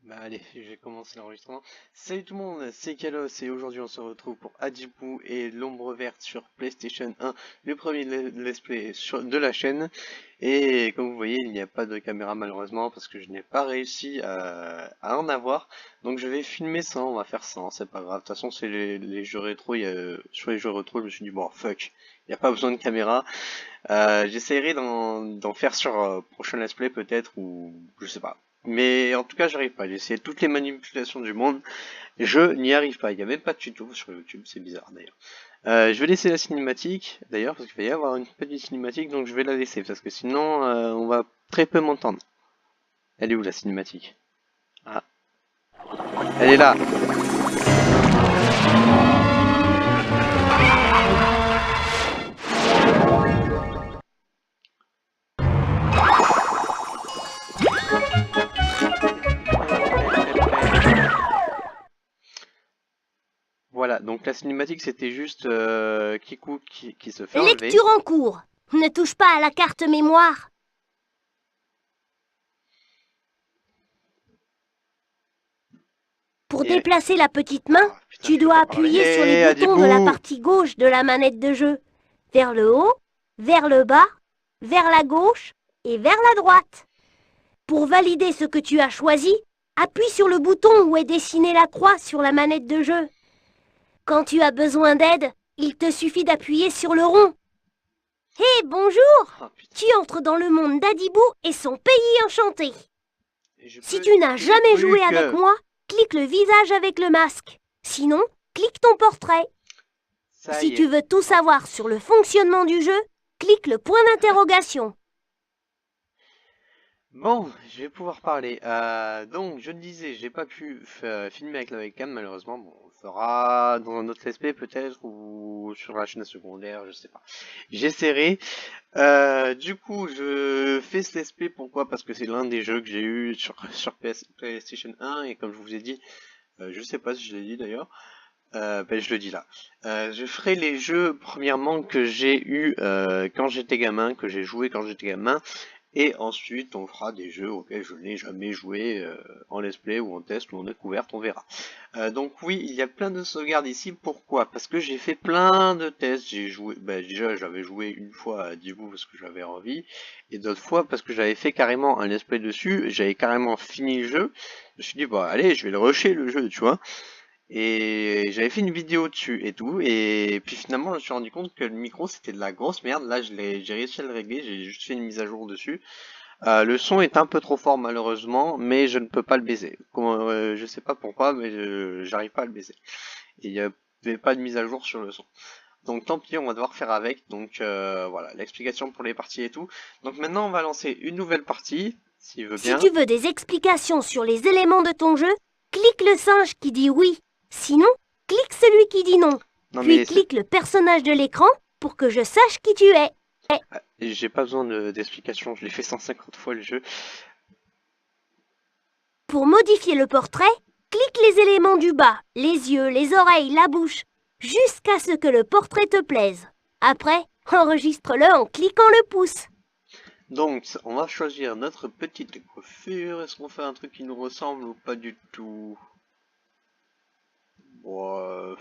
Bah allez, je vais commencer l'enregistrement. Salut tout le monde, c'est Kalos et aujourd'hui on se retrouve pour Hadjibou et l'ombre verte sur PlayStation 1, le premier let's play de la chaîne. Et comme vous voyez, il n'y a pas de caméra malheureusement parce que je n'ai pas réussi à en avoir. Donc je vais filmer sans, on va faire sans, c'est pas grave. De toute façon, c'est les jeux rétro, sur les jeux rétro, je me suis dit bon fuck, il n'y a pas besoin de caméra. J'essaierai d'en faire sur prochain let's play peut-être ou je sais pas. Mais en tout cas, j'arrive pas. J'ai essayé toutes les manipulations du monde. Je n'y arrive pas. Il n'y a même pas de tuto sur YouTube. C'est bizarre d'ailleurs. Je vais laisser la cinématique d'ailleurs parce qu'il va y avoir une petite cinématique. Donc je vais la laisser parce que sinon on va très peu m'entendre. Elle est où la cinématique? Ah, elle est là. Voilà, donc la cinématique c'était juste Kiku qui se fait enlever. Lecture en cours. Ne touche pas à la carte mémoire. Pour déplacer la petite main, Putain, tu je peux dois pas appuyer parler. sur les boutons de la partie gauche de la manette de jeu. Vers le haut, vers le bas, vers la gauche et vers la droite. Pour valider ce que tu as choisi, appuie sur le bouton où est dessinée la croix sur la manette de jeu. Quand tu as besoin d'aide, il te suffit d'appuyer sur le rond. Hé, bonjour! Oh, Tu entres dans le monde d'Hadjibou et son pays enchanté. Si tu n'as tous les jamais joué trucs. avec moi, clique le visage avec le masque. Sinon, clique ton portrait. Ça Si y est. tu veux tout savoir sur le fonctionnement du jeu, clique le point d'interrogation. Bon, je vais pouvoir parler. Donc, je le disais, j'ai pas pu filmer avec la webcam, malheureusement. Bon, on le fera dans un autre let's play peut-être, ou sur la chaîne secondaire, je sais pas. J'essaierai. Du coup, je fais ce let's play, pourquoi? Parce que c'est l'un des jeux que j'ai eu sur PlayStation 1, et comme je vous ai dit, je sais pas si je l'ai dit d'ailleurs, ben, je le dis là. Je ferai les jeux, premièrement, que j'ai eu quand j'étais gamin, que j'ai joué quand j'étais gamin. Et ensuite, on fera des jeux auxquels je n'ai jamais joué en let's play ou en test ou en découverte, on verra. Donc oui, il y a plein de sauvegardes ici. Pourquoi? Parce que j'ai fait plein de tests. J'ai joué, déjà j'avais joué une fois à Divu parce que j'avais envie, et d'autres fois parce que j'avais fait carrément un let's play dessus. J'avais carrément fini le jeu. Je me suis dit bah allez, je vais le rusher le jeu, tu vois. Et j'avais fait une vidéo dessus et tout, et puis finalement je me suis rendu compte que le micro c'était de la grosse merde. Là j'ai réussi à le régler, j'ai juste fait une mise à jour dessus. Le son est un peu trop fort malheureusement, mais je ne peux pas le baiser. Je sais pas pourquoi, mais j'arrive pas à le baiser. Et il n'y avait pas de mise à jour sur le son. Donc tant pis, on va devoir faire avec. Donc voilà, l'explication pour les parties et tout. Donc maintenant on va lancer une nouvelle partie, s'il veut Si bien. tu veux des explications sur les éléments de ton jeu, clique le singe qui dit oui. Sinon, clique celui qui dit non. Non Puis mais clique le personnage de l'écran pour que je sache qui tu es. j'ai pas besoin d'explication, je l'ai fait 150 fois le jeu. Pour modifier le portrait, clique les éléments du bas, les yeux, les oreilles, la bouche, jusqu'à ce que le portrait te plaise. Après, enregistre-le en cliquant le pouce. Donc, on va choisir notre petite coiffure. Est-ce qu'on fait un truc qui nous ressemble ou pas du tout? Bon,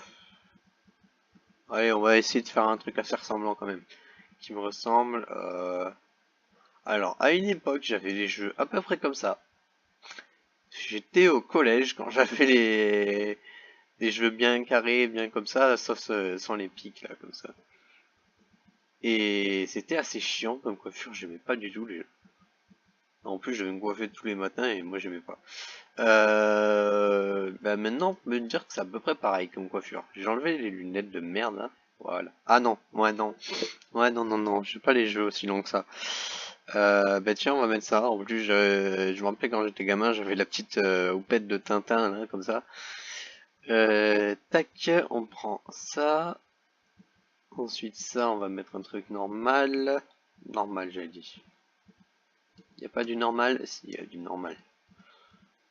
allez, on va essayer de faire un truc assez ressemblant quand même. Qui me ressemble. Alors, à une époque, j'avais les jeux à peu près comme ça. J'étais au collège quand j'avais les jeux bien carrés, bien comme ça, sauf sans les pics là, comme ça. Et c'était assez chiant comme coiffure, j'aimais pas du tout les jeux. En plus, je devais me coiffer tous les matins et moi j'aimais pas. Bah maintenant, on peut me dire que c'est à peu près pareil comme coiffure. J'ai enlevé les lunettes de merde là. Voilà. Ah non, ouais non. Ouais non non non, je fais pas les jeux aussi longs que ça. Bah tiens, on va mettre ça. En plus, je me rappelle quand j'étais gamin, j'avais la petite houppette de Tintin là, comme ça. Tac, on prend ça. Ensuite ça, on va mettre un truc normal. Normal, j'avais dit. Y a pas du normal? Si, y a du normal.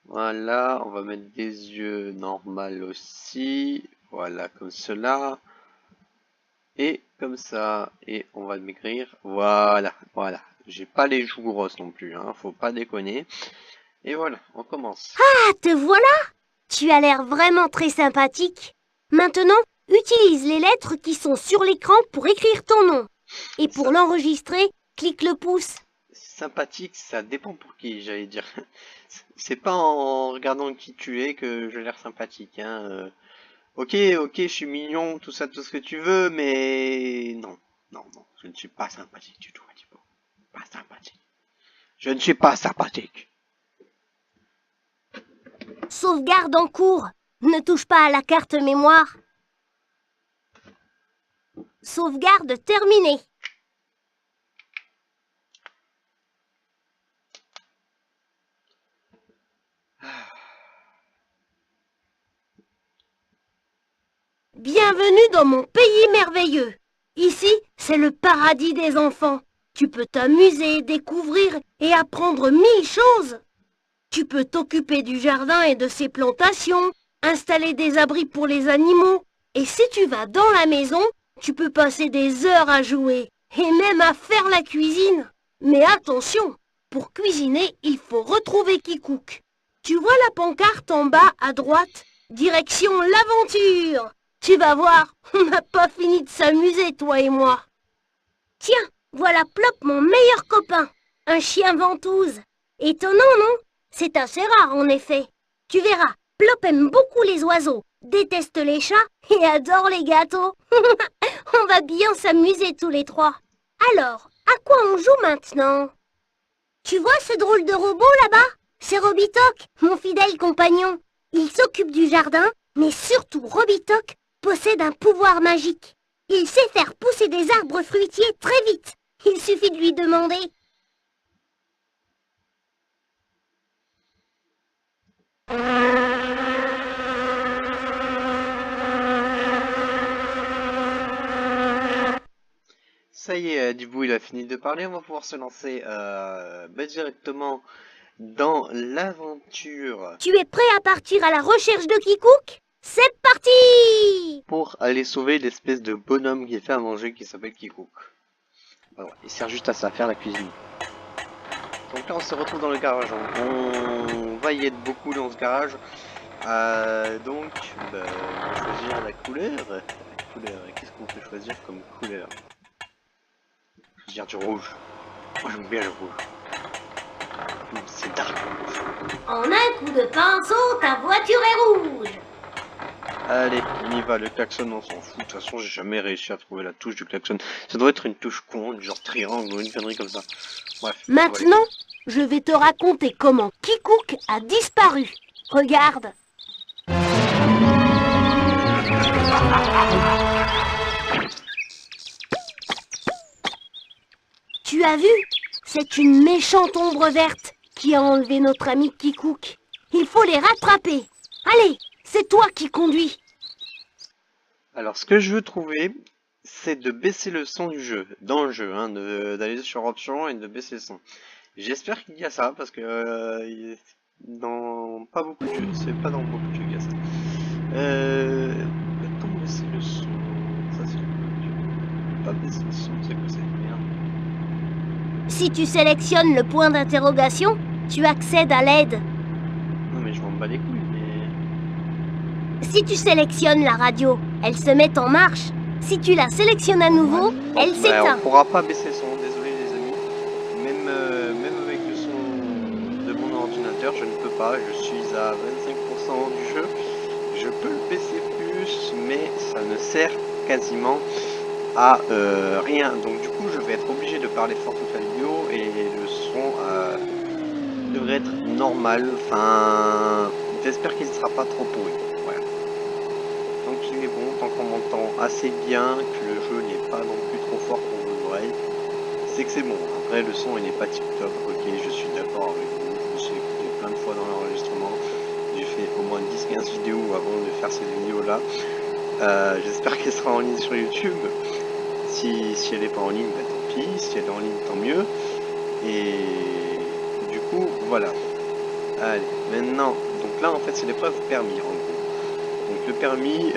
Voilà, on va mettre des yeux normaux aussi. Voilà, comme cela. Et comme ça. Et on va maigrir. Voilà, voilà. J'ai pas les joues grosses non plus, hein, faut pas déconner. Et voilà, on commence. Ah, te voilà! Tu as l'air vraiment très sympathique. Maintenant, utilise les lettres qui sont sur l'écran pour écrire ton nom. Et pour Ça- l'enregistrer, clique le pouce. Sympathique, ça dépend pour qui, j'allais dire. C'est pas en regardant qui tu es que j'ai l'air sympathique, hein. Ok, je suis mignon, tout ça, tout ce que tu veux, mais non, non, je ne suis pas sympathique du tout, Thibaut. Pas sympathique. Je ne suis pas sympathique. Sauvegarde en cours. Ne touche pas à la carte mémoire. Sauvegarde terminée. Bienvenue dans mon pays merveilleux. Ici, c'est le paradis des enfants. Tu peux t'amuser, découvrir et apprendre 1000 choses. Tu peux t'occuper du jardin et de ses plantations, installer des abris pour les animaux. Et si tu vas dans la maison, tu peux passer des heures à jouer et même à faire la cuisine. Mais attention, pour cuisiner, il faut retrouver Kikouk. Tu vois la pancarte en bas à droite? Direction l'aventure! Tu vas voir, on n'a pas fini de s'amuser, toi et moi. Tiens, voilà Plop, mon meilleur copain. Un chien ventouse. Étonnant, non? C'est assez rare, en effet. Tu verras, Plop aime beaucoup les oiseaux, déteste les chats et adore les gâteaux. On va bien s'amuser tous les trois. Alors, à quoi on joue maintenant? Tu vois ce drôle de robot là-bas? C'est Robitok, mon fidèle compagnon. Il s'occupe du jardin, mais surtout Robitok possède un pouvoir magique. Il sait faire pousser des arbres fruitiers très vite. Il suffit de lui demander. Ça y est, Dibou, il a fini de parler, on va pouvoir se lancer directement dans l'aventure Tu es prêt à partir à la recherche de Kikouk? C'est parti! pour aller sauver l'espèce de bonhomme qui est fait à manger qui s'appelle Kikouk. Voilà, il sert juste à ça, faire la cuisine. Donc là on se retrouve dans le garage, on va y être beaucoup dans ce garage. Donc, on va choisir la couleur. Qu'est-ce qu'on peut choisir comme couleur? Choisir du rouge. Moi j'aime bien le rouge. C'est dark rouge. En un coup de pinceau, ta voiture est rouge. Allez, on y va, le klaxon on s'en fout. De toute façon j'ai jamais réussi à trouver la touche du klaxon. Ça doit être une touche con, du genre triangle ou une connerie comme ça. Bref. Maintenant, je vais te raconter comment Kikouk a disparu. Regarde. Tu as vu? C'est une méchante ombre verte qui a enlevé notre ami Kikouk. Il faut les rattraper. Allez, c'est toi qui conduis. Alors ce que je veux trouver, c'est de baisser le son du jeu, dans le jeu, hein, d'aller sur options et de baisser le son. J'espère qu'il y a ça, parce que dans pas beaucoup de jeux, c'est pas dans beaucoup de jeux qu'il y a ça. Peut-on baisser le son? Ça c'est le pas baisser le son, c'est quoi cette merde? Si tu sélectionnes le point d'interrogation, tu accèdes à l'aide. Non mais je m'en bats les couilles, mais... Si tu sélectionnes la radio, elle se met en marche. Si tu la sélectionnes à nouveau, elle s'éteint. On pourra pas baisser le son, désolé les amis. Même avec le son de mon ordinateur, je ne peux pas. Je suis à 25% du jeu. Je peux le baisser plus, mais ça ne sert quasiment à rien. Donc du coup, je vais être obligé de parler fort toute la vidéo et le son devrait être normal. Enfin, j'espère qu'il ne sera pas trop pourri. Voilà. Donc il est bon, tant qu'on m'entend assez bien, que le jeu n'est pas non plus trop fort pour vos oreilles, c'est que c'est bon. Après le son il n'est pas tip top, ok, je suis d'accord avec vous, je me suis écouté plein de fois dans l'enregistrement, j'ai fait au moins 10-15 vidéos avant de faire cette vidéo là. J'espère qu'elle sera en ligne sur YouTube. Si elle n'est pas en ligne, bah, tant pis, si elle est en ligne tant mieux. Et du coup voilà. Allez, maintenant, donc là en fait c'est l'épreuve permis en gros. Donc le permis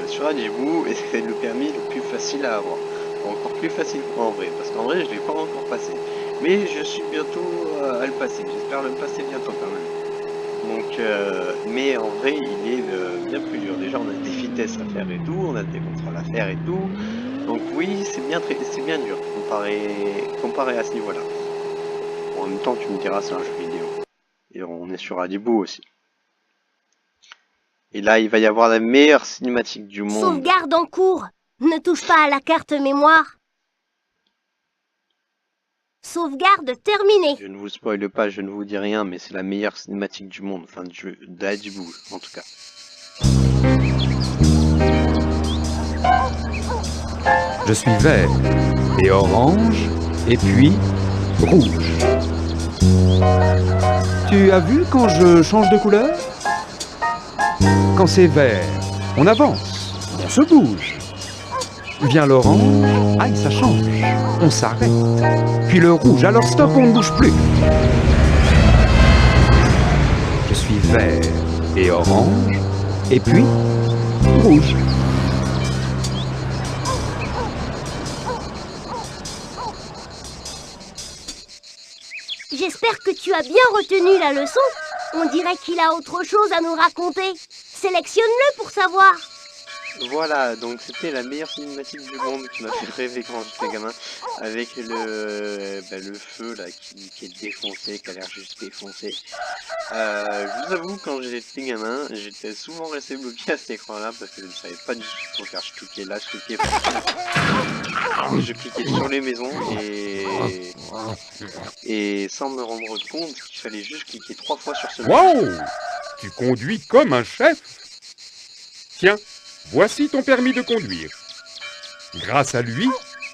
sur Adjibou est le permis le plus facile à avoir. Encore plus facile qu'en vrai, parce qu'en vrai je l'ai pas encore passé. Mais je suis bientôt à le passer. J'espère le passer bientôt quand même. Donc, mais en vrai, il est bien plus dur. Déjà, on a des vitesses à faire et tout, on a des contrôles à faire et tout. Donc oui, c'est bien dur comparé à ce niveau-là. Bon, en même temps, tu me diras, c'est un jeu vidéo. Et on est sur Adibou aussi. Et là, il va y avoir la meilleure cinématique du monde. Sauvegarde en cours. Ne touche pas à la carte mémoire. Sauvegarde terminée. Je ne vous spoile pas, je ne vous dis rien, mais c'est la meilleure cinématique du monde. Enfin, du jeu d'Adibou, en tout cas. Je suis vert et orange et puis rouge. Tu as vu quand je change de couleur? Quand c'est vert, on avance, on se bouge. Vient l'orange, aïe ça change, on s'arrête. Puis le rouge, alors stop, on ne bouge plus. Je suis vert et orange et puis rouge. J'espère que tu as bien retenu la leçon. On dirait qu'il a autre chose à nous raconter. Sélectionne-le pour savoir. Voilà, donc c'était la meilleure cinématique du monde qui m'a fait rêver quand j'étais gamin, avec le feu là qui est défoncé, qui a l'air juste défoncé. Je vous avoue, quand j'étais gamin, j'étais souvent resté bloqué à cet écran-là parce que je ne savais pas du tout ce qu'il faut faire. Je cliquais là, je cliquais partout. Je cliquais sur les maisons et sans me rendre compte qu'il fallait juste cliquer 3 fois sur ce Wow! Tu conduis comme un chef. Tiens, voici ton permis de conduire. Grâce à lui,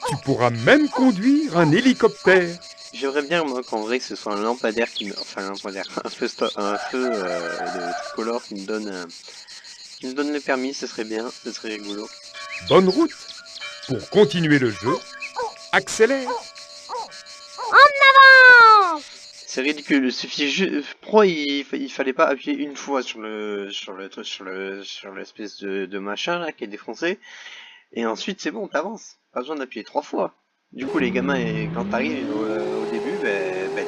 tu pourras même conduire un hélicoptère. J'aimerais bien moi qu'en vrai que ce soit un lampadaire enfin un lampadaire, un feu de tricolore qui me donne le permis, ce serait bien, ce serait rigolo. Bonne route. Pour continuer le jeu, accélère. En avant! C'est ridicule, il suffit juste. Pourquoi il fallait pas appuyer une fois sur l'espèce de machin là qui est défoncé, et ensuite c'est bon, t'avances. Pas besoin d'appuyer 3 fois. Du coup les gamins, quand t'arrives au début,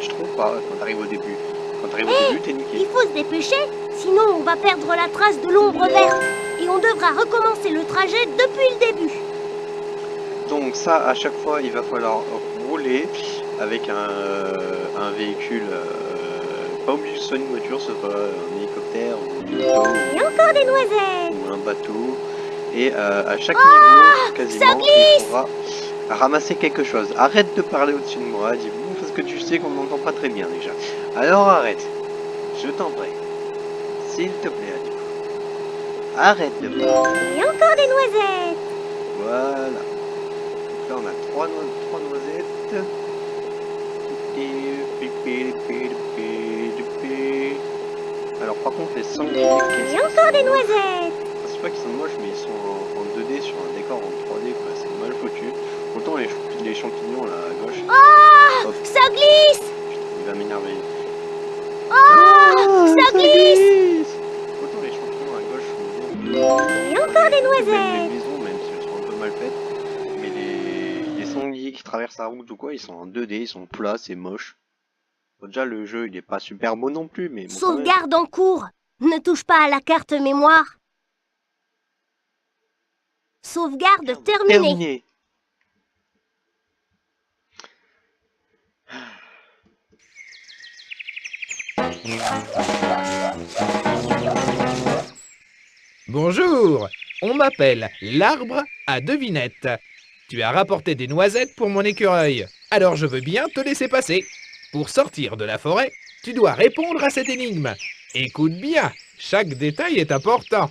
tu te trompes pas quand t'arrives au début. Quand t'arrives au début, t'es niqué. Il faut se dépêcher, sinon on va perdre la trace de l'ombre verte. Et on devra recommencer le trajet depuis le début. Donc ça, à chaque fois, il va falloir rouler avec un véhicule, pas obligé que ce soit une voiture, ce soit un hélicoptère ou une auto Et encore des noisettes. ou un bateau. Et à chaque niveau, quasiment, il faudra ramasser quelque chose. Arrête de parler au-dessus de moi, dis-vous, parce que tu sais qu'on m'entend pas très bien déjà. Alors arrête, je t'en prie. S'il te plaît, dis-vous. Arrête de parler. Et encore des noisettes. Voilà. Donc là on a trois noisettes. Alors par contre les sangliers, Et encore des noisettes. c'est pas qu'ils sont moches, mais ils sont en 2D sur un décor en 3D quoi, c'est mal foutu. Autant les champignons là à gauche. Oh, Hop, ça glisse. putain, il va m'énerver. Oh, ça glisse. Autant les champignons à gauche sont bien. Et encore des Même les noisettes. maisons, même si elles sont un peu mal faites. Mais les sangliers qui traversent la route ou quoi, ils sont en 2D, ils sont plats, c'est moche. Bon, déjà le jeu il est pas super beau non plus, mais bon, quand même. Sauvegarde en cours. Ne touche pas à la carte mémoire. Sauvegarde terminée. Terminé. Bonjour, on m'appelle l'arbre à devinette. Tu as rapporté des noisettes pour mon écureuil, alors je veux bien te laisser passer. Pour sortir de la forêt, tu dois répondre à cette énigme. Écoute bien, chaque détail est important.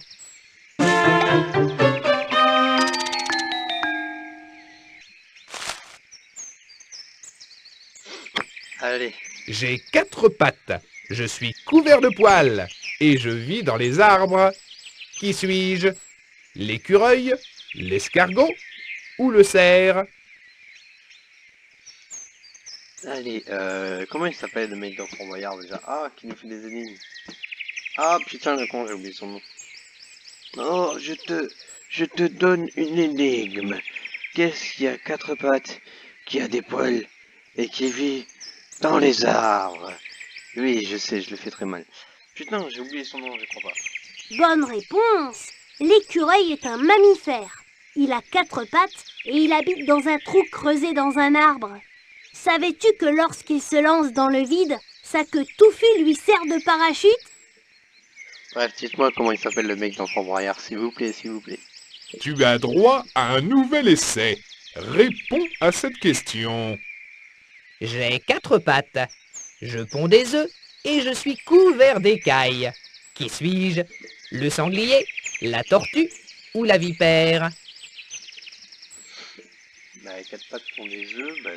Allez. J'ai 4 pattes, je suis couvert de poils et je vis dans les arbres. Qui suis-je? L'écureuil, l'escargot ou le cerf? Allez, comment il s'appelle le mec dans Fort Boyard déjà? Ah, qui nous fait des énigmes. Ah putain le con, j'ai oublié son nom. Oh, je te donne une énigme. Qu'est-ce qui a 4 pattes, qui a des poils et qui vit Dans les arbres. Oui, je sais, je le fais très mal. Putain, j'ai oublié son nom, je crois pas. Bonne réponse. L'écureuil est un mammifère. Il a 4 pattes et il habite dans un trou creusé dans un arbre. Savais-tu que lorsqu'il se lance dans le vide, sa queue touffue lui sert de parachute? Bref, dites-moi comment il s'appelle le mec dans Fort Boyard, s'il vous plaît, s'il vous plaît. Tu as droit à un nouvel essai. Réponds à cette question. J'ai 4 pattes. Je ponds des œufs et je suis couvert d'écailles. Qui suis-je? Le sanglier, la tortue ou la vipère? Bah, 4 pattes font des œufs, bah,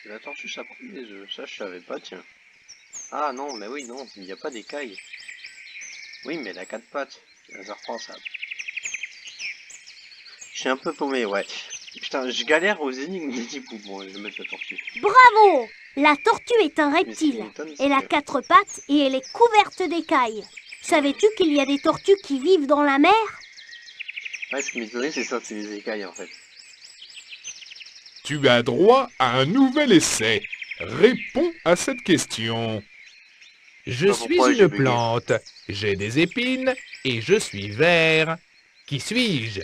la tortue ça prend des œufs, ça je savais pas, tiens. Ah non, mais oui, non, il n'y a pas d'écailles. Oui, mais elle a 4 pattes, ça reprend ça. Je suis un peu paumé, ouais. Putain, je galère aux énigmes des petits poux. Bon, je vais mettre la tortue. Bravo! La tortue est un Mais ce qui reptile. m'étonne, Elle a c'est 4 pattes et elle est couverte d'écailles. Savais-tu qu'il y a des tortues qui vivent dans la mer? Ouais, ce qui m'étonnait, c'est ça, c'est les écailles en fait. Tu as droit à un nouvel essai. Réponds à cette question. Je pas suis pourquoi j'ai une bugué. plante, j'ai des épines et je suis vert. Qui suis-je?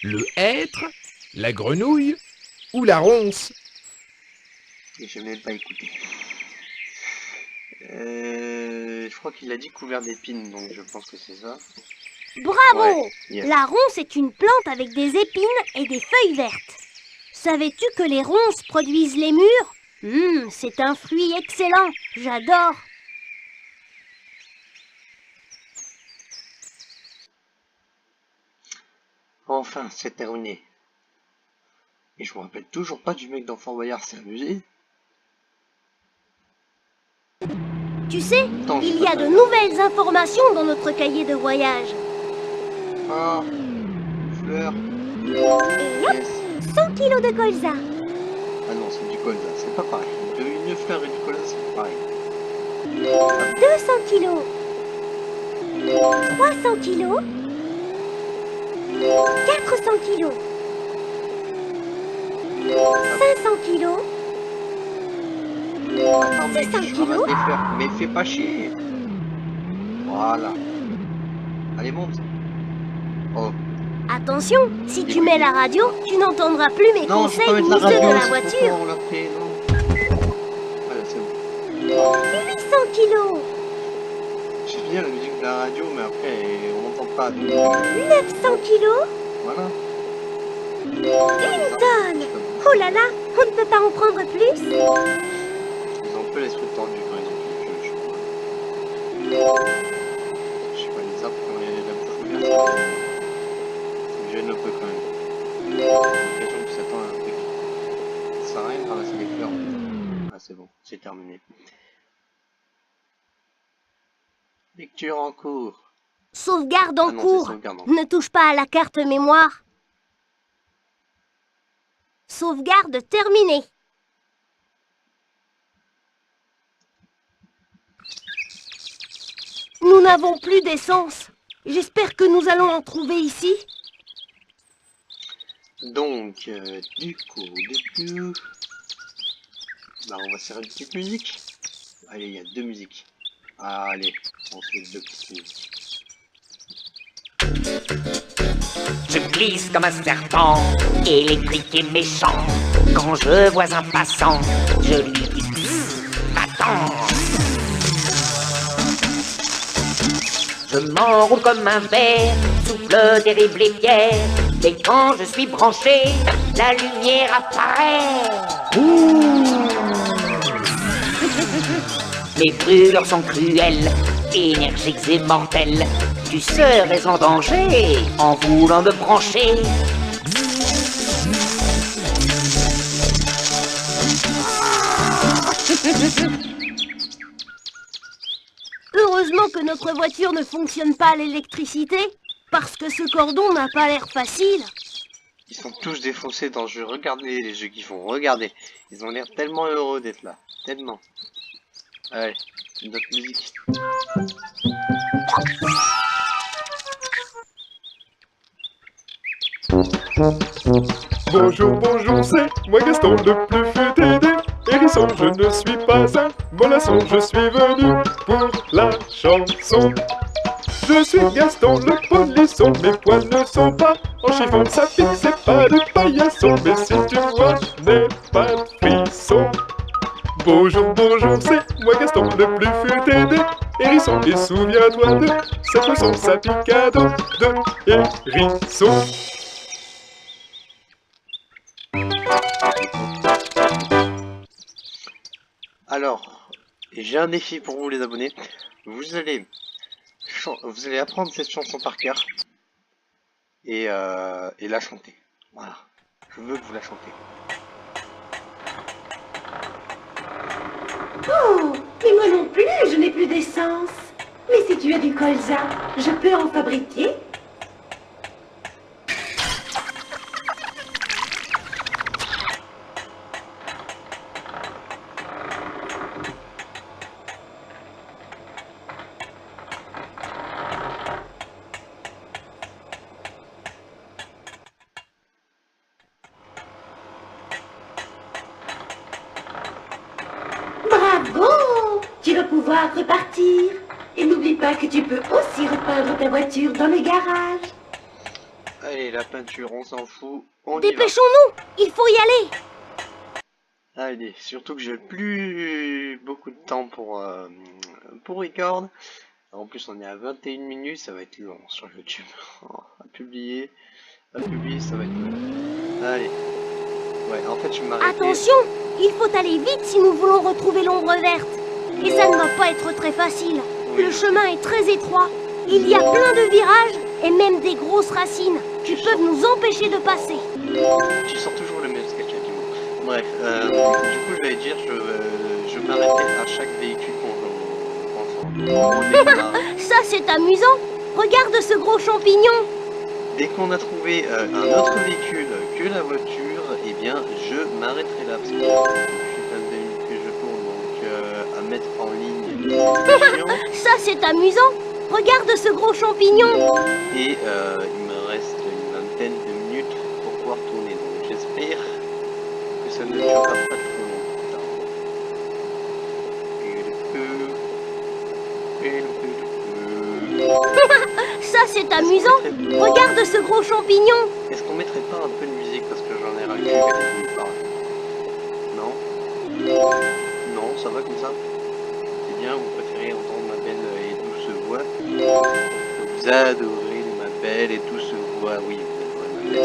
Le hêtre, la grenouille ou la ronce? Et je n'ai pas écouté. Je crois qu'il a dit couvert d'épines, donc je pense que c'est ça. Bravo! Ouais, yes. La ronce est une plante avec des épines et des feuilles vertes. Savais-tu que les ronces produisent les mûres? C'est un fruit excellent, j'adore. Enfin, c'est terminé. Et je me rappelle toujours pas du mec dans Fort Boyard, c'est amusé. Tu sais, Attends, il j'ai y pas a de ça. nouvelles informations dans notre cahier de voyage. Ah, une fleur. Et hop, Yes. 100 kilos de colza. Ah non, c'est du colza, c'est pas pareil. Une fleur et du colza, c'est pas pareil. 200 kilos. 300 kilos. 400 kilos. 500 kilos. Attends, mec, 600 je kilos. ramasse des fleurs, mais fais pas chier. Voilà. Allez, monte. Oh. Attention, si tu mets la radio, tu n'entendras plus mes Non, je peux conseils mettre ni la ceux radio, de la c'est trop voiture. fort, on l'a fait, non. Voilà, c'est bon. 800 kilos. J'aime bien la musique de la radio, mais après, on n'entend pas. Donc, 900 kilos. voilà. Une tonne. Oh là là, on ne peut pas en prendre plus. Ils ont un peu l'esprit tordu quand ils ont quelque chose, je crois. Je sais pas, les arbres quand la bouche ouverte, ça me gêne un peu quand même. J'ai l'impression que ça tend à un truc. Ça sert à rien de ramasser des fleurs. Ah, c'est bon, c'est terminé. Lecture en cours. Sauvegarde en Ah non, cours. c'est sauvegarde en cours. Ne touche pas à la carte mémoire. Sauvegarde terminée. Nous n'avons plus d'essence. J'espère que nous allons en trouver ici. Donc, du coup, bah, on va se faire une petite musique. Allez, il y a 2 musiques. Allez, on fait 2 petites musiques. Je glisse comme un serpent, électrique et méchant. Quand je vois un passant, je lui dis psst, attends. Je m'enroule comme un ver, souffle terrible et fier. Mais quand je suis branché, la lumière apparaît. Mes brûlures sont cruelles, énergiques et mortelles. Tu serais en danger en voulant me brancher. Heureusement que notre voiture ne fonctionne pas à l'électricité, parce que ce cordon n'a pas l'air facile. Ils sont tous défoncés dans le jeu. Regardez les jeux qu'ils font. Regardez. Ils ont l'air tellement heureux d'être là. Tellement. Allez, une autre musique. Bonjour, bonjour, c'est moi Gaston, le plus feu t'aider. Et hérisson, je ne suis pas un mollasson, je suis venu pour la chanson. Je suis Gaston le polisson, mes poils ne sont pas en chiffon, ça pique, c'est pas de paillasson, mais si tu vois, n'aie pas de frisson. Bonjour, bonjour, c'est moi Gaston, le plus futé des hérissons, et souviens-toi de cette leçon, ça pique à dos de hérisson. Alors, j'ai un défi pour vous les abonnés. Vous allez apprendre cette chanson par cœur et la chanter. Voilà, je veux que vous la chantez. Oh, mais moi non plus, je n'ai plus d'essence. Mais si tu as du colza, je peux en fabriquer. Bravo! Tu vas pouvoir repartir. Et n'oublie pas que tu peux aussi repeindre ta voiture dans le garage. Allez, la peinture, on s'en fout. On y va. Dépêchons-nous, il faut y aller. Allez, surtout que j'ai plus beaucoup de temps pour record. En plus, on est à 21 minutes, ça va être long sur YouTube. À publier, ça va être long. Allez. Ouais, en fait, je vais m'arrêter. Attention, il faut aller vite si nous voulons retrouver l'ombre verte. Et ça ne va pas être très facile. Oui. Le chemin est très étroit. Il y a plein de virages et même des grosses racines qui peuvent nous empêcher de passer. Tu sors toujours le même sketch à Timo. Bref, du coup, je vais dire, je m'arrêterai à chaque véhicule qu'on démarre. Ça, c'est amusant. Regarde ce gros champignon. Dès qu'on a trouvé un autre véhicule que la voiture, eh bien, je m'arrêterai là. Parce que depuis 22 minutes que je tourne, donc à mettre en ligne, c'est chiant. Ça, c'est amusant. Regarde ce gros champignon. Et il me reste une vingtaine de minutes pour pouvoir tourner. Donc j'espère que ça ne durera pas trop longtemps. Ça, c'est amusant. Regarde ce gros champignon. Est-ce qu'on mettrait pas un peu de musique parce que j'en ai ras le cul quand il parle? Non? Non, ça va comme ça? C'est bien, vous préférez entendre ma belle et douce voix? Vous adorez ma belle et douce voix, oui, vous adorez ma belle.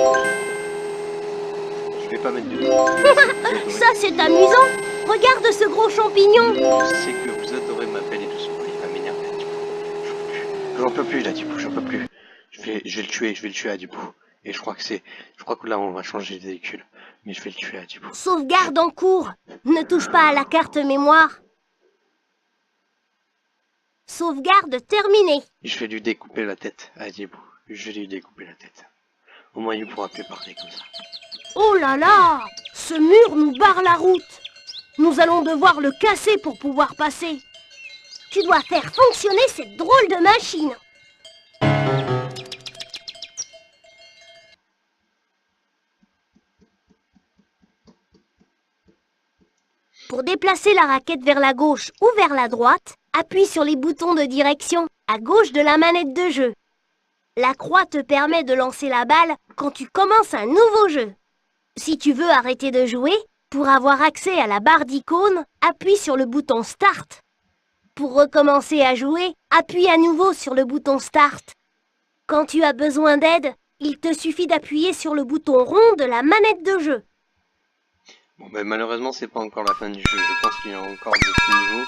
Je vais pas mettre de musique. Ça, c'est amusant. Regarde ce gros champignon. Je sais que vous adorez ma belle et douce voix, il va m'énerver là, Dibou. J'en peux plus là, Dibou, j'en peux plus. Je vais le tuer à Dibou. Et je crois que là on va changer de véhicule. Mais je vais le tuer à Dibou. Sauvegarde en cours. Ne touche pas à la carte mémoire. Sauvegarde terminée. Je vais lui découper la tête à Dibou. Je vais lui découper la tête. Au moins il ne pourra plus parler comme ça. Oh là là! Ce mur nous barre la route. Nous allons devoir le casser pour pouvoir passer. Tu dois faire fonctionner cette drôle de machine. Pour déplacer la raquette vers la gauche ou vers la droite, appuie sur les boutons de direction à gauche de la manette de jeu. La croix te permet de lancer la balle quand tu commences un nouveau jeu. Si tu veux arrêter de jouer, pour avoir accès à la barre d'icônes, appuie sur le bouton Start. Pour recommencer à jouer, appuie à nouveau sur le bouton Start. Quand tu as besoin d'aide, il te suffit d'appuyer sur le bouton rond de la manette de jeu. Bon ben malheureusement c'est pas encore la fin du jeu. Je pense qu'il y a encore d'autres niveaux.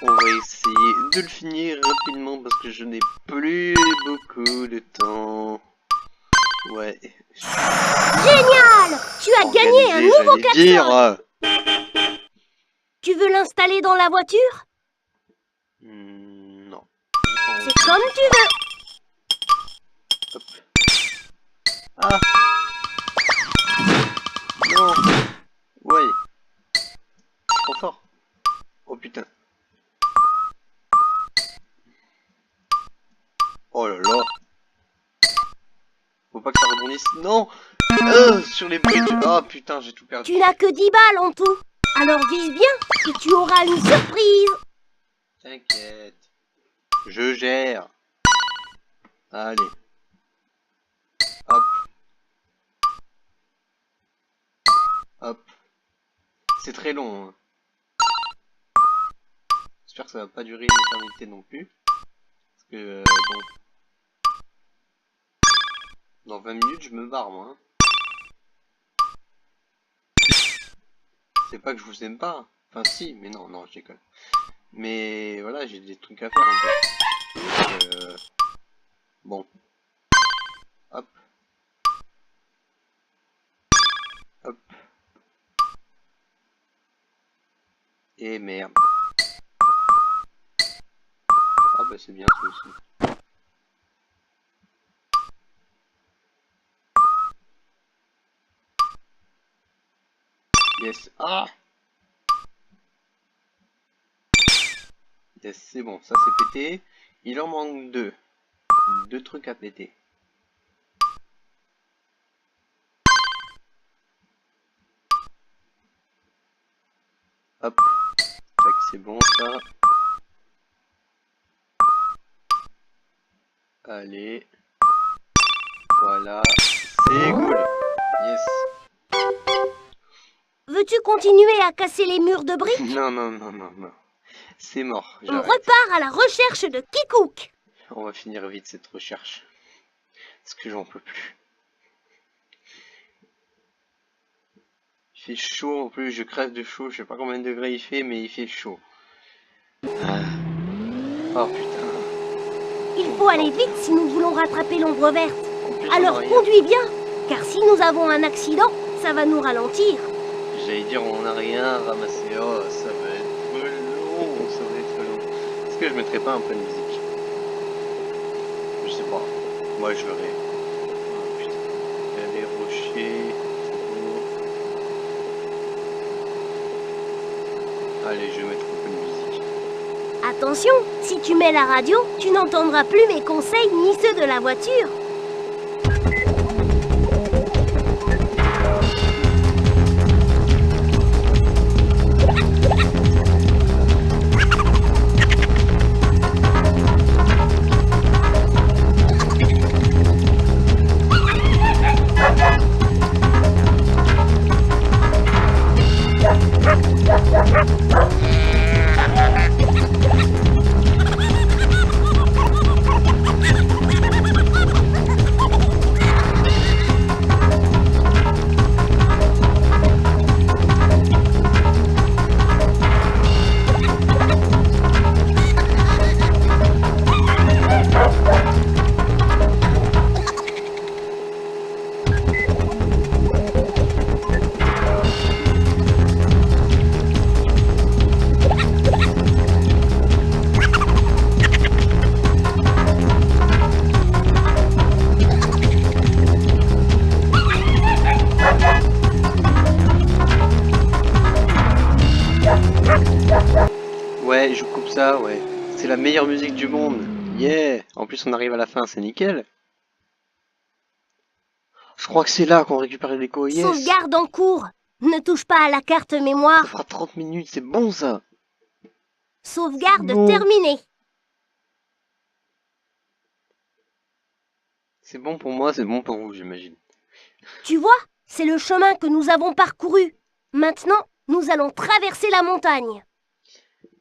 On va essayer de le finir rapidement parce que je n'ai plus beaucoup de temps. Ouais. Génial! Tu as gagné un nouveau klaxon! Tu veux l'installer dans la voiture? Non. C'est comme tu veux. Hop. Ah! Non! Ouais! Trop fort! Oh putain! Oh là là! Faut pas que ça rebondisse. Non! Sur les briques! Ah putain, j'ai tout perdu. Tu n'as que 10 balles en tout. Alors vise bien, et tu auras une surprise. T'inquiète. Je gère. Allez. Hop. Hop. C'est très long. Hein. J'espère que ça va pas durer une éternité non plus. Parce que, bon. Dans 20 minutes, je me barre, moi. Hein. C'est pas que je vous aime pas. Enfin, si, mais non, non, je déconne. Mais voilà, j'ai des trucs à faire en fait. Donc, bon. Hop. Hop. Et merde. Ah bah c'est bien ça aussi. Yes. Ah. Yes, c'est bon, ça c'est pété. Il en manque deux. Deux trucs à péter. Hop. Tac, c'est bon ça. Allez. Voilà. C'est cool. Yes. Veux-tu continuer à casser les murs de briques? Non, non, non, non, non. C'est mort. On J'arrête. repart à la recherche de Kikouk. On va finir vite cette recherche. Parce que j'en peux plus. Il fait chaud en plus, je crève de chaud. Je sais pas combien de degrés il fait, mais il fait chaud. Ah. Oh putain. Il faut aller vite si nous voulons rattraper l'ombre verte. En plus, Alors on a rien. conduis bien, car si nous avons un accident, ça va nous ralentir. J'allais dire on n'a rien ramassé. Oh, ça va être long. Ça va être long. Est-ce que je mettrais pas un peu de musique? Je sais pas. Moi je verrai. Oh putain. Il y a des rochers. Allez, je vais mettre un peu de musique. Attention, si tu mets la radio, tu n'entendras plus mes conseils ni ceux de la voiture. Ouais, je coupe ça, ouais. C'est la meilleure musique du monde. Yeah! En plus, on arrive à la fin, c'est nickel. Je crois que c'est là qu'on récupère l'écho. Yes! Sauvegarde en cours. Ne touche pas à la carte mémoire. Ça fera 30 minutes, c'est bon ça! Sauvegarde Bon. terminée. C'est bon pour moi, c'est bon pour vous, j'imagine. Tu vois, c'est le chemin que nous avons parcouru. Maintenant, nous allons traverser la montagne.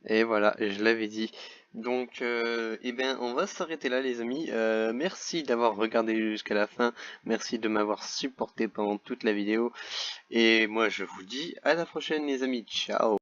Et voilà, je l'avais dit. Donc, eh ben, on va s'arrêter là, les amis. Merci d'avoir regardé jusqu'à la fin. Merci de m'avoir supporté pendant toute la vidéo. Et moi, je vous dis à la prochaine, les amis. Ciao!